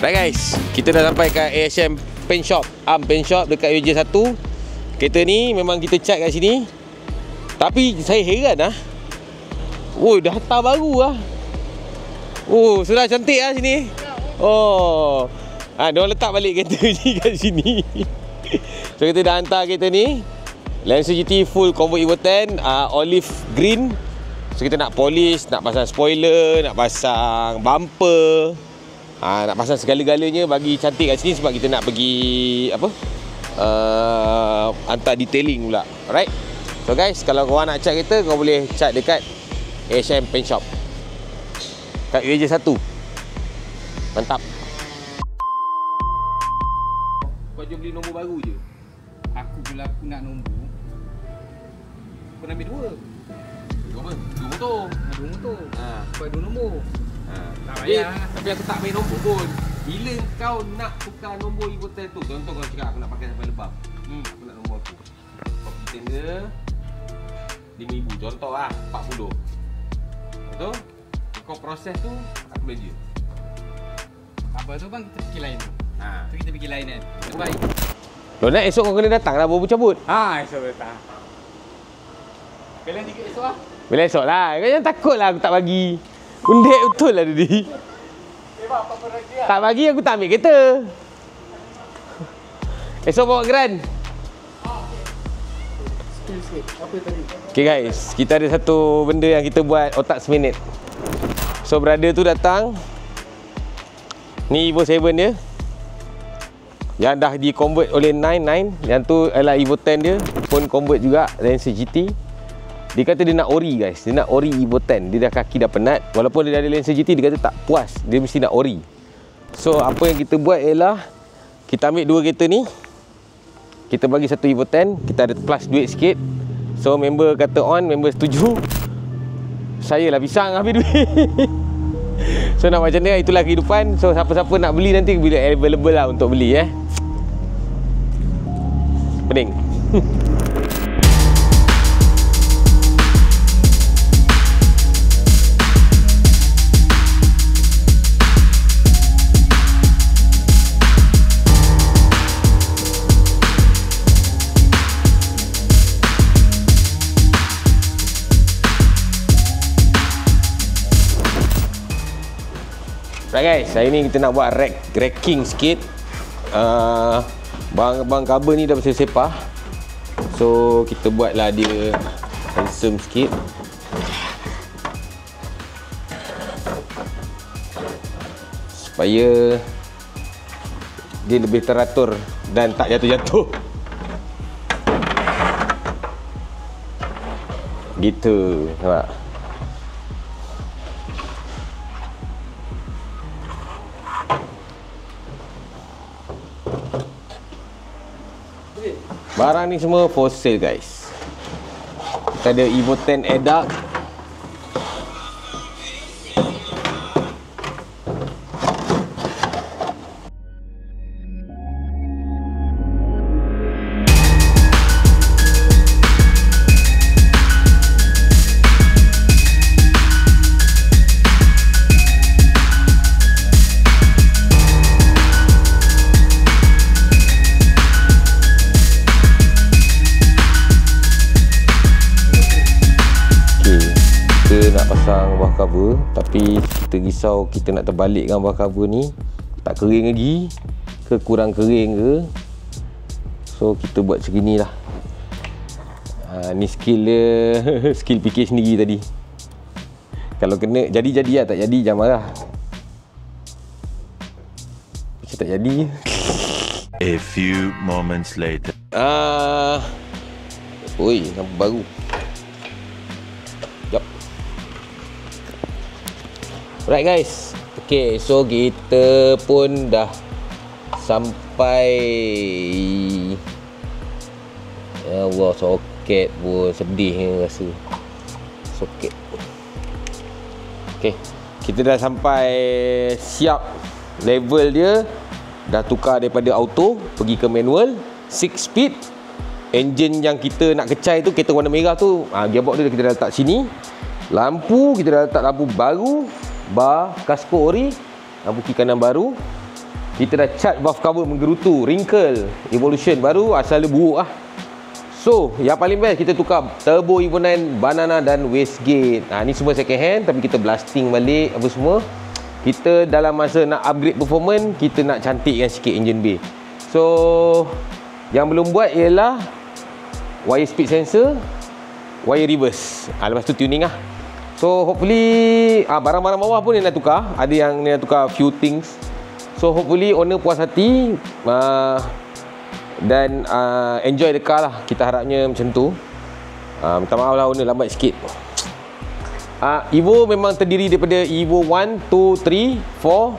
Right guys, kita dah sampai kat ASM Paint Shop, Paint Shop dekat UJ 1. Kereta ni memang kita cat kat sini. Tapi saya heran lah. Oh, dah hantar baru lah. Oh, sudah cantik lah sini. Oh, diorang letak balik kereta ni kat sini. So kita dah hantar kereta ni, Lancer GT full convert Evo 10, olive green. So kita nak polish, nak pasang spoiler, nak pasang bumper, nak pasang segala-galanya bagi cantik kat sini sebab kita nak pergi apa? Hantar detailing pula. Alright. So guys, kalau korang nak cat kereta, korang boleh cat dekat ASM Paint Shop kat UJ 1. Mantap. Kau jom beli nombor baru je. Bila aku nak nombor, kau nak ambil dua. Dua apa? Dua motor. Dua motor. Kau ada dua nombor. Tak payah. Tapi aku tak ambil nombor pun. Bila kau nak tukar nombor Evo 10 tu, contoh kau cakap aku nak pakai sampai lebam. Aku nak nombor aku. Kau pergi tender RM5,000. Contoh lah, 40. Betul? Kau proses tu, aku belanja. Apa tu bang, kita fikir lain tu. Tu kita fikir lain kan. Baik. Nak esok kau kena datang lah baru cabut. Esok datang. Bila juga esok lah? Bila esok lah. Kau jangan takut lah aku tak bagi. Undek betul lah tadi. Tak bagi aku tak ambil kereta. Esok bawa geran. Apa tadi? Okay guys, kita ada satu benda yang kita buat otak seminit. So brother tu datang. Ni Evo 7 dia, yang dah di convert oleh 99. Yang tu adalah Evo 10 dia, pun convert juga Lancer GT. Dia kata dia nak ori guys, dia nak ori Evo 10. Dia dah kaki dah penat. Walaupun dia ada Lancer GT, dia kata tak puas, dia mesti nak ori. So apa yang kita buat ialah kita ambil dua kereta ni, kita bagi satu Evo 10. Kita ada plus duit sikit. So member kata on, member setuju. Saya lah pisang ambil duit. So nak macam ni, itulah kehidupan. So siapa-siapa nak beli nanti bila available lah untuk beli Pening. Right guys, hari ni kita nak buat racking sikit. Bang cover ni dah bersedia sepah. So kita buatlah dia handsome sikit. Supaya dia lebih teratur dan tak jatuh-jatuh. Gitu, nampak? Barang ni semua for sale guys. Kita ada Evo 10 ADAC. Nak pasang bawah cover, tapi kita risau kita nak terbalikkan bawah cover ni tak kering lagi ke kurang kering ke. So kita buat macam ni lah. Ni skill dia. Skill fikir sendiri tadi. Kalau kena jadi-jadi lah, tak jadi jangan marah. Macam tak jadi. A few moments later. Oi, nampak baru. Alright guys, okay, so kita pun dah sampai. Ya Allah, soket pun sedih ni rasa. Soket. Okay, kita dah sampai siap level dia. Dah tukar daripada auto pergi ke manual 6 speed. Engine yang kita nak kecai tu, kereta warna merah tu, gearbox dia kita dah letak sini. Lampu, kita dah letak lampu baru. Bar, kasko ori, lampu kiri kanan baru. Kita dah cat valve cover menggerutu, wrinkle, evolution. Baru asal dia buruk lah. So, yang paling best kita tukar turbo Evo 9, banana dan wastegate. Ni semua second hand tapi kita blasting balik apa semua. Kita dalam masa nak upgrade performance, kita nak cantikkan sikit engine bay. So, yang belum buat ialah wire speed sensor, wire reverse. Lepas tu tuning lah. So, hopefully barang-barang bawah pun dia nak tukar. Ada yang dia nak tukar few things. So hopefully owner puas hati dan enjoy the car lah. Kita harapnya macam tu. Minta maaf lah owner lambat sikit. Evo memang terdiri daripada Evo 1, 2, 3, 4,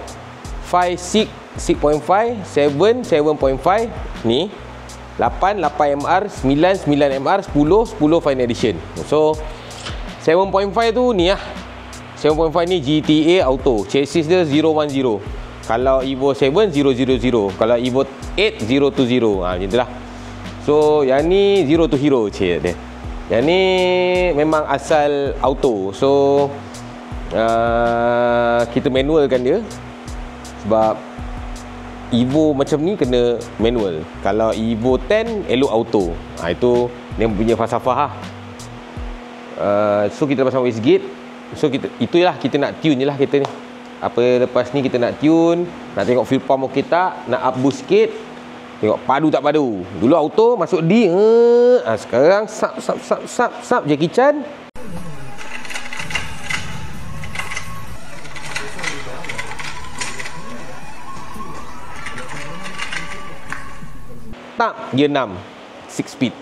5, 6, 6.5, 7, 7.5, ni 8, 8MR, 9, 9MR, 10, 10 Final Edition. So 7.5 tu ni lah. 7.5 ni GTA Auto. Chassis dia 010. Kalau Evo 7, 000. Kalau Evo 8, 020. Macam tu lah. So, yang ni zero to hero cik dia. Yang ni memang asal auto. So, kita manualkan dia. Sebab Evo macam ni kena manual. Kalau Evo 10, elok auto. Itu dia punya falsafah lah. So, kita pasang wastegate. So, itulah kita nak tune je lah kereta ni. Apa lepas ni kita nak tune, nak tengok fuel pump okey tak, nak up boost sikit, tengok padu tak padu. Dulu auto masuk D, sekarang sap Jackie Chan. Tak, gear 6 6 speed.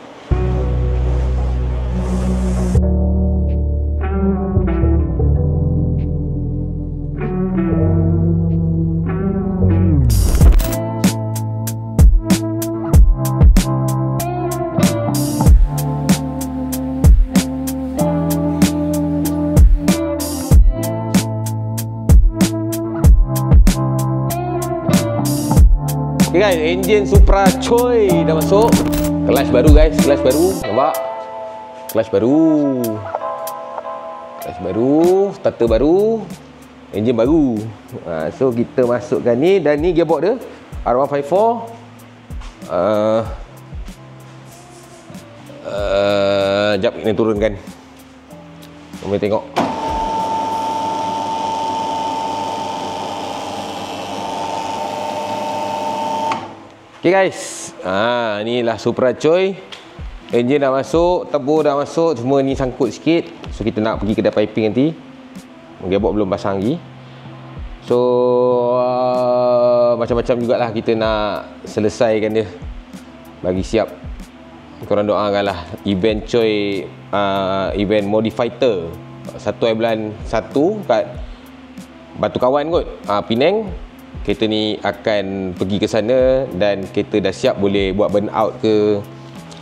Okay guys, engine Supra coy dah masuk. Kelas baru guys, kelas baru. Nampak? Kelas baru. Kelas baru, starter baru, engine baru. So kita masukkan ni, dan ni gearbox dia R154. Jap ni turunkan. Kami tengok. Okay guys, inilah Supra coy. Engine dah masuk, turbo dah masuk, semua ni sangkut sikit. So kita nak pergi kedai piping nanti. Gearbox belum pasang lagi. So macam-macam jugalah kita nak selesaikan dia. Bagi siap. Korang doakanlah event coy, event Modifighter 1 bulan 1 kat Batu Kawan kot, Penang. Kereta ni akan pergi ke sana dan kereta dah siap boleh buat burn out ke,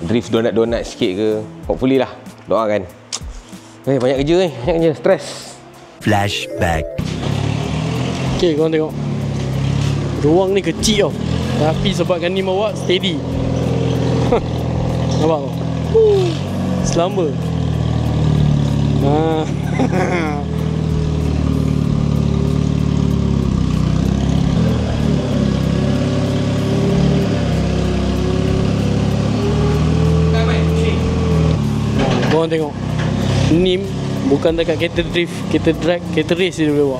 drift donat-donat sikit ke. Hopefully lah, doakan. Banyak kerja banyak kerja, stres. Flashback. Okay, korang tengok. Ruang ni kecil tau. Tapi sebabkan ni bawa steady. Nampak tau? Selamba. Korang tengok. Ni bukan dekat kereta drift, kereta drag, kereta race dia boleh bawa.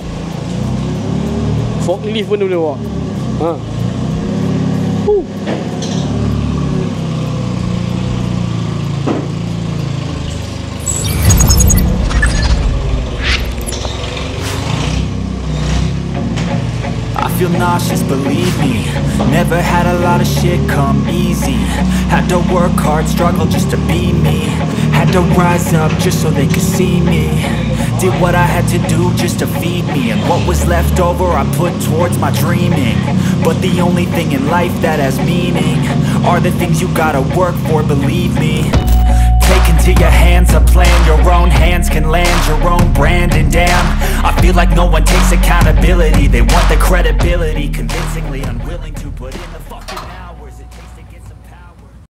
Forklift pun dia boleh bawa. I feel nauseous, believe me. Never had a lot of shit come easy. Had to work hard, struggle just to be me. Had to rise up just so they could see me. Did what I had to do just to feed me. And what was left over I put towards my dreaming. But the only thing in life that has meaning are the things you gotta work for, believe me. Take into your hands a plan. Your own hands can land your own brand. And damn, I feel like no one takes accountability. They want the credibility convincingly